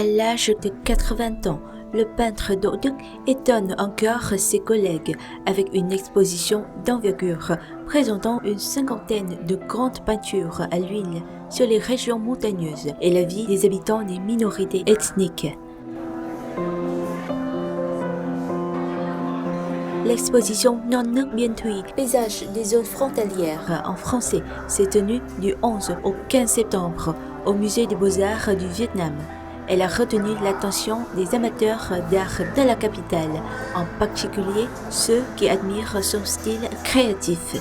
À l'âge de 80 ans, le peintre Đỗ Đức étonne encore ses collègues avec une exposition d'envergure présentant une cinquantaine de grandes peintures à l'huile sur les régions montagneuses et la vie des habitants des minorités ethniques. L'exposition Non nước biên thùy, paysage des zones frontalières en français, s'est tenue du 11 au 15 septembre au Musée des Beaux-Arts du Vietnam. Elle a retenu l'attention des amateurs d'art de la capitale, en particulier ceux qui admirent son style créatif.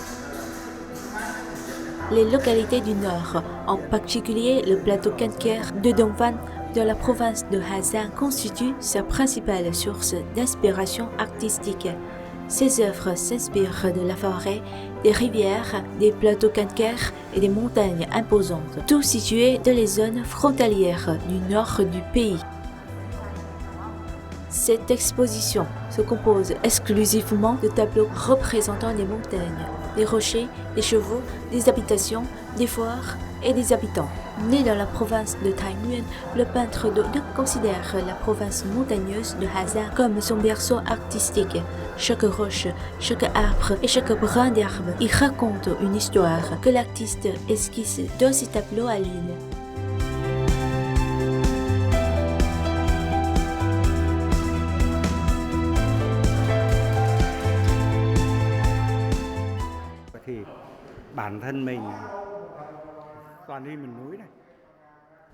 Les localités du Nord, en particulier le plateau calcaire de Đồng Văn dans la province de Hà Giang, constituent sa principale source d'inspiration artistique. Ses œuvres s'inspirent de la forêt, des rivières, des plateaux calcaires et des montagnes imposantes, tous situés dans les zones frontalières du nord du pays. Cette exposition se compose exclusivement de tableaux représentant des montagnes, des rochers, des chevaux, des habitations, des foires et des habitants. Né dans la province de Thái Nguyên, le peintre Đỗ Đức considère la province montagneuse de Hà Giang comme son berceau artistique. Chaque roche, chaque arbre et chaque brin d'herbe y raconte une histoire que l'artiste esquisse dans ses tableaux à l'huile.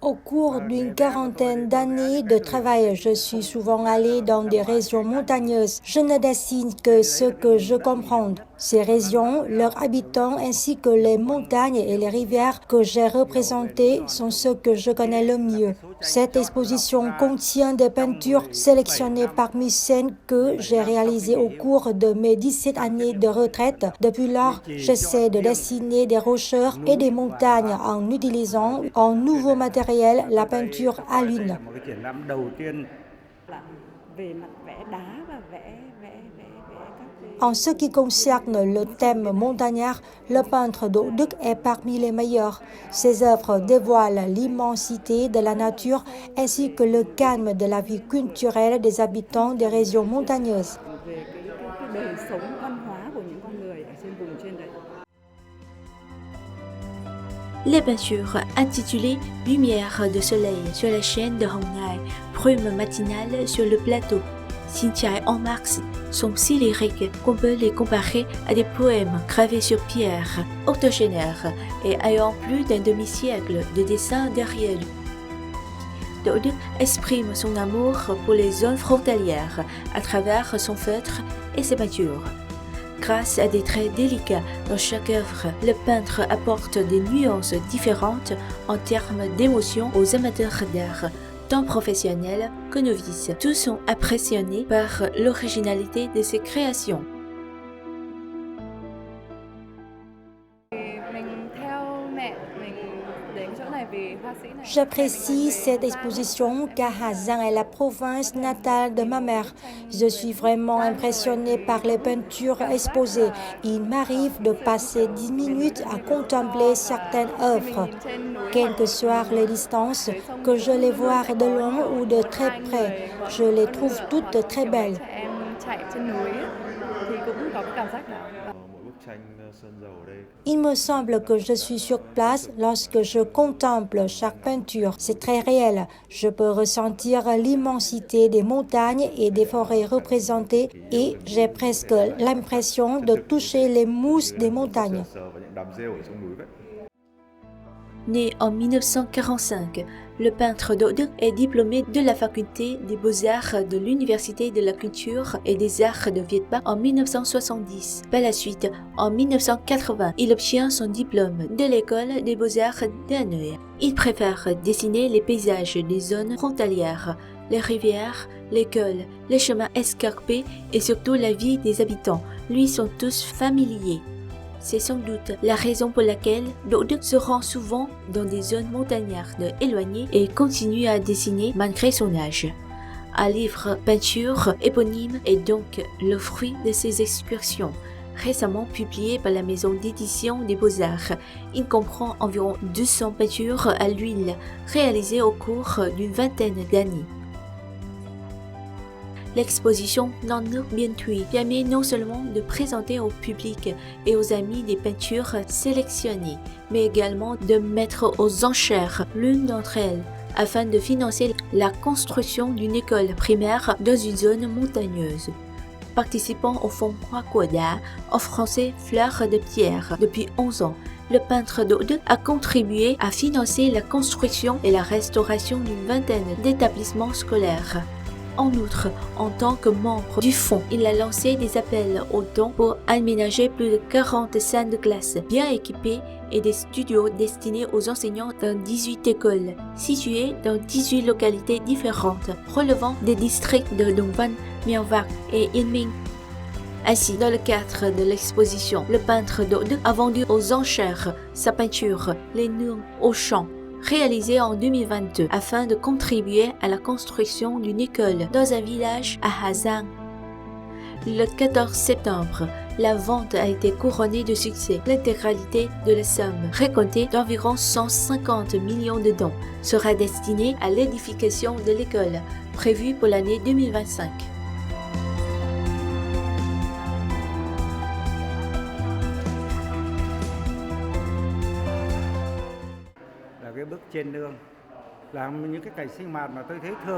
Au cours d'une quarantaine d'années de travail, je suis souvent allée dans des régions montagneuses. Je ne dessine que ce que je comprends. Ces régions, leurs habitants ainsi que les montagnes et les rivières que j'ai représentées sont ceux que je connais le mieux. Cette exposition contient des peintures sélectionnées parmi celles que j'ai réalisées au cours de mes 17 années de retraite. Depuis lors, j'essaie de dessiner des rochers et des montagnes en utilisant un nouveau matériel, la peinture à l'huile. En ce qui concerne le thème montagnard, le peintre Đỗ Đức est parmi les meilleurs. Ses œuvres dévoilent l'immensité de la nature ainsi que le calme de la vie culturelle des habitants des régions montagneuses. Les peintures intitulées Lumière de soleil sur la chaîne de Hồng Ngài, Brume matinale sur le plateau, Xin Chài en Mars sont si lyriques qu'on peut les comparer à des poèmes gravés sur pierre, octogénaires et ayant plus d'un demi-siècle de dessin derrière lui. Đỗ Đức exprime son amour pour les zones frontalières à travers son feutre et ses peintures. Grâce à des traits délicats dans chaque œuvre, le peintre apporte des nuances différentes en termes d'émotion aux amateurs d'art, tant professionnels que novices. Tous sont impressionnés par l'originalité de ses créations. J'apprécie cette exposition car Hà Giang est la province natale de ma mère. Je suis vraiment impressionnée par les peintures exposées. Il m'arrive de passer 10 minutes à contempler certaines œuvres. Quelles que soient les distances, que je les vois de loin ou de très près, je les trouve toutes très belles. Il me semble que je suis sur place lorsque je contemple chaque peinture. C'est très réel. Je peux ressentir l'immensité des montagnes et des forêts représentées et j'ai presque l'impression de toucher les mousses des montagnes. Né en 1945, le peintre Đỗ Đức est diplômé de la faculté des beaux-arts de l'Université de la culture et des arts de Viet Bắc en 1970. Par la suite, en 1980, il obtient son diplôme de l'école des beaux-arts d'Hanoï. Il préfère dessiner les paysages des zones frontalières, les rivières, les cols, les chemins escarpés et surtout la vie des habitants, lui sont tous familiers. C'est sans doute la raison pour laquelle Đỗ Đức se rend souvent dans des zones montagnardes éloignées et continue à dessiner malgré son âge. Un livre peinture éponyme est donc le fruit de ses excursions. récemment publié par la maison d'édition des Beaux-Arts. Il comprend environ 200 peintures à l'huile réalisées au cours d'une vingtaine d'années. L'exposition Non Nước Biên Thùy permet non seulement de présenter au public et aux amis des peintures sélectionnées, mais également de mettre aux enchères l'une d'entre elles, afin de financer la construction d'une école primaire dans une zone montagneuse. Participant au fonds Quaquoda, en français Fleurs de Pierre, depuis 11 ans, le peintre d'Aude a contribué à financer la construction et la restauration d'une vingtaine d'établissements scolaires. En outre, en tant que membre du fonds, il a lancé des appels aux dons pour aménager plus de 40 salles de classe bien équipées et des studios destinés aux enseignants dans 18 écoles, situées dans 18 localités différentes, relevant des districts de Đồng Văn, Mèo Vạc et Yên Minh. Ainsi, dans le cadre de l'exposition, le peintre d'Aude a vendu aux enchères sa peinture Les Nương au champ, réalisée en 2022 afin de contribuer à la construction d'une école dans un village à Hà Giang. Le 14 septembre, la vente a été couronnée de succès. L'intégralité de la somme, récoltée d'environ 150 millions de dons, sera destinée à l'édification de l'école, prévue pour l'année 2025.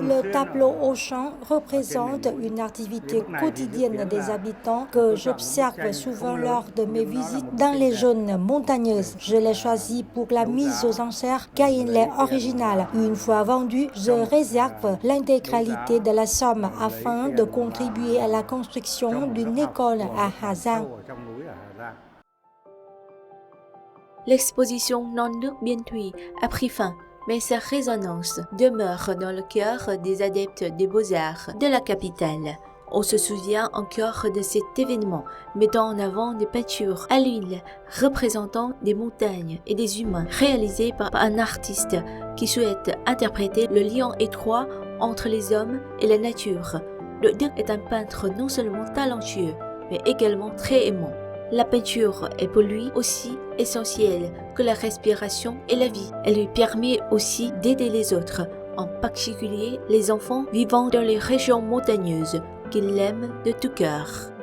Le tableau au champ représente une activité quotidienne des habitants que j'observe souvent lors de mes visites dans les zones montagneuses. Je l'ai choisi pour la mise aux enchères car il est original. Une fois vendu, je réserve l'intégralité de la somme afin de contribuer à la construction d'une école à Hà Giang. L'exposition Non Nước Biên Thùy a pris fin, mais sa résonance demeure dans le cœur des adeptes des beaux-arts de la capitale. On se souvient encore de cet événement, mettant en avant des peintures à l'huile représentant des montagnes et des humains, réalisées par un artiste qui souhaite interpréter le lien étroit entre les hommes et la nature. Le Đức est un peintre non seulement talentueux, mais également très aimant. La peinture est pour lui aussi essentielle que la respiration et la vie. Elle lui permet aussi d'aider les autres, en particulier les enfants vivant dans les régions montagneuses, qu'il aime de tout cœur.